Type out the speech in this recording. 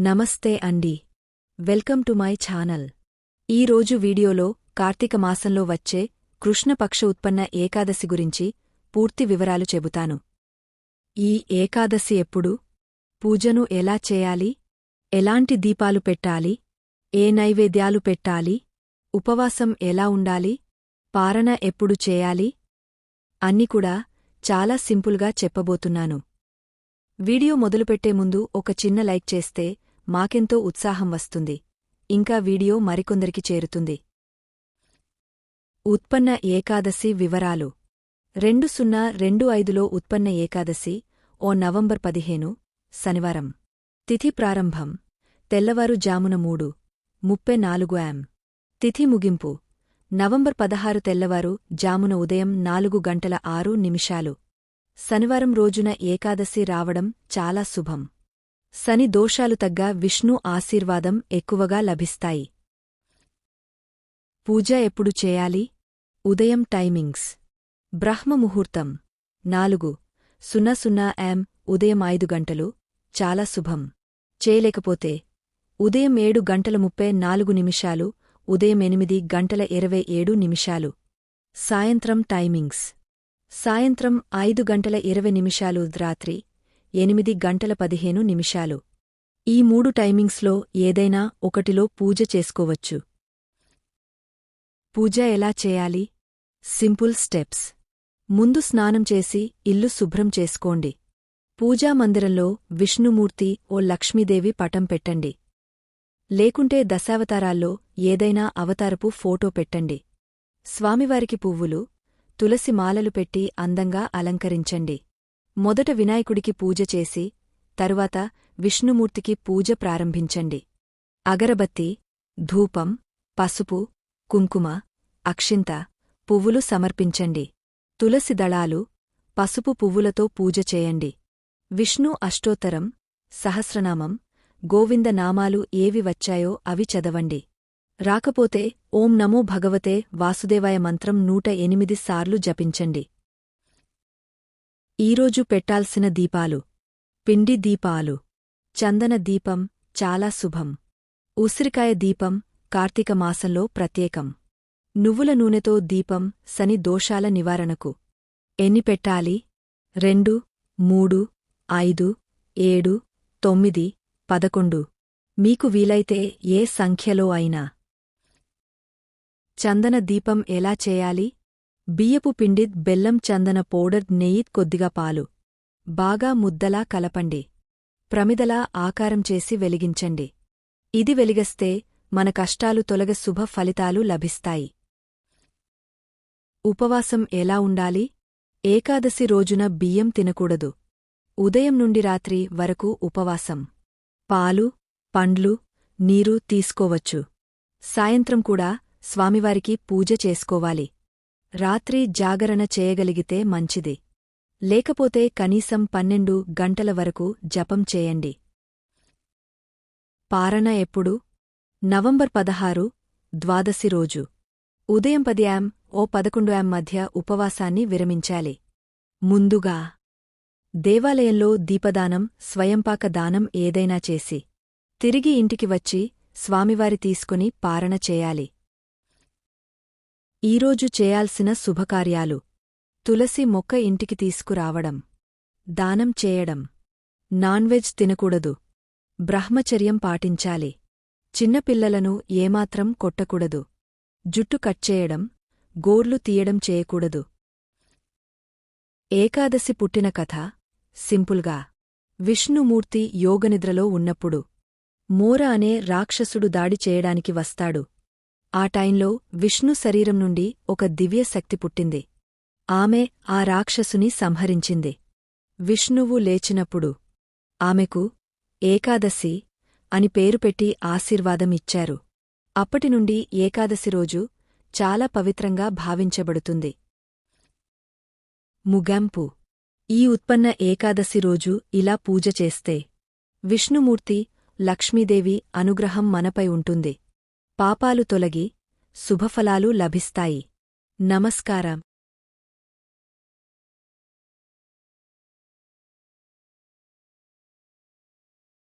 నమస్తే అండి. Welcome to my channel. ఈరోజు వీడియోలో కార్తీక మాసంలో వచ్చే కృష్ణపక్ష ఉత్పన్న ఏకాదశి గురించి పూర్తి వివరాలు చెబుతాను. ఈ ఏకాదశి ఎప్పుడు? పూజను ఎలా చేయాలి? ఎలాంటి దీపాలు పెట్టాలి? ఏ నైవేద్యాలు పెట్టాలి? ఉపవాసం ఎలా ఉండాలి? పారణ ఎప్పుడు చేయాలి? అన్ని కూడా చాలా సింపుల్గా చెప్పబోతున్నాను. వీడియో మొదలుపెట్టే ముందు ఒక చిన్న లైక్ చేస్తే మాకెంతో ఉత్సాహం వస్తుంది. ఇంకా వీడియో మరికొందరికి చేరుతుంది. ఉత్పన్న ఏకాదశి వివరాలు. 2025లో ఉత్పన్న ఏకాదశి నవంబర్ 15 శనివారం. తిథి ప్రారంభం తెల్లవారుజామున 3:34 am. తిథి ముగింపు నవంబర్ 16 తెల్లవారు జామున ఉదయం 4:06 శనివారం రోజున ఏకాదశి రావడం చాలా శుభం. శని దోషాలు తగ్గా విష్ణు ఆశీర్వాదం ఎక్కువగా లభిస్తాయి. పూజ ఎప్పుడు చేయాలి? ఉదయం టైమింగ్స్. బ్రహ్మముహూర్తం 4:00 am ఉదయం 5 గంటలు చాలా శుభం. చేయలేకపోతే ఉదయం 7:34 ఉదయం 8:27 సాయంత్రం టైమింగ్స్. సాయంత్రం 5:20 రాత్రి 8:15 ఈ 3 టైమింగ్స్లో ఏదైనా ఒకటిలో పూజ చేసుకోవచ్చు. పూజ ఎలా చేయాలి? Simple steps. ముందు స్నానం చేసి ఇల్లు శుభ్రం చేసుకోండి. పూజామందిరంలో విష్ణుమూర్తి లక్ష్మీదేవి పటం పెట్టండి. లేకుంటే దశావతారాల్లో ఏదైనా అవతారపు ఫోటో పెట్టండి. స్వామివారికి పువ్వులు, తులసి మాలలు పెట్టి అందంగా అలంకరించండి. మొదట వినాయకుడికి పూజ చేసి తరువాత విష్ణుమూర్తికి పూజ ప్రారంభించండి. అగరబత్తి, ధూపం, పసుపు, కుంకుమ, అక్షింత, పువ్వులు సమర్పించండి. తులసి దళాలు, పసుపు పువ్వులతో పూజ చేయండి. విష్ణు అష్టోత్తరం, సహస్రనామం, గోవిందనామాలు ఏవి వచ్చాయో అవి చదవండి. రాకపోతే ఓం నమో భగవతే వాసుదేవాయ మంత్రం 108 సార్లు జపించండి. ఈరోజు పెట్టాల్సిన దీపాలు. పిండి దీపాలు. చందన దీపం చాలా శుభం. ఉసిరికాయ దీపం కార్తీక మాసంలో ప్రత్యేకం. నువ్వుల నూనెతో దీపం శని దోషాల నివారణకు. ఎన్ని పెట్టాలి? 2, 3, 5, 7, 9, 11 మీకు వీలైతే ఏ సంఖ్యలో అయినా. చందన దీపం ఎలా చేయాలి? బియ్యపు పిండి, బెల్లం, చందన పౌడర్, నెయ్యి, కొద్దిగా పాలు బాగా ముద్దలా కలపండి. ప్రమిదలా ఆకారం చేసి వెలిగించండి. ఇది వెలిగస్తే మన కష్టాలు తొలగ శుభ ఫలితాలు లభిస్తాయి. ఉపవాసం ఎలా ఉండాలి? ఏకాదశి రోజున బియ్యం తినకూడదు. ఉదయం నుండి రాత్రి వరకు ఉపవాసం. పాలు, పండ్లు, నీరు తీసుకోవచ్చు. సాయంత్రం కూడా స్వామివారికి పూజ చేసుకోవాలి. రాత్రి జాగరణ చేయగలిగితే మంచిది. లేకపోతే కనీసం 12 గంటల వరకు జపం చేయండి. పారణ ఎప్పుడు? నవంబర్ 16 ద్వాదశి రోజు. ఉదయం 10 am 11 am మధ్య ఉపవాసాన్ని విరమించాలి. ముందుగా దేవాలయంలో దీపదానం, స్వయంపాక దానం ఏదైనా చేసి తిరిగి ఇంటికి వచ్చి స్వామివారి తీసుకుని పారణ చేయాలి. ఈరోజు చేయాల్సిన శుభకార్యాలు. తులసి మొక్క ఇంటికి తీసుకురావడం. దానం చేయడం. నాన్వెజ్ తినకూడదు. బ్రహ్మచర్యం పాటించాలి. చిన్నపిల్లలను ఏమాత్రం కొట్టకూడదు. జుట్టు కట్ చేయడం, గోర్లు తీయడం చేయకూడదు. ఏకాదశి పుట్టిన కథ సింపుల్గా. విష్ణుమూర్తి యోగనిద్రలో ఉన్నప్పుడు మోర అనే రాక్షసుడు దాడి చేయడానికి వస్తాడు. ఆ టైంలో విష్ణు శరీరం నుండి ఒక దివ్య శక్తి పుట్టింది. ఆమె ఆ రాక్షసుని సంహరించింది. విష్ణువు లేచినప్పుడు ఆమెకు ఏకాదశి అని పేరు పెట్టి ఆశీర్వాదం ఇచ్చారు. అప్పటినుండి ఏకాదశి రోజు చాలా పవిత్రంగా భావించబడుతుంది. ముగింపు. ఈ ఉత్పన్న ఏకాదశి రోజు ఇలా పూజ చేస్తే విష్ణుమూర్తి, లక్ష్మీదేవి అనుగ్రహం మనపై ఉంటుంది. పాపాలు తొలగి శుభఫలాలు లభిస్తాయి. నమస్కారం.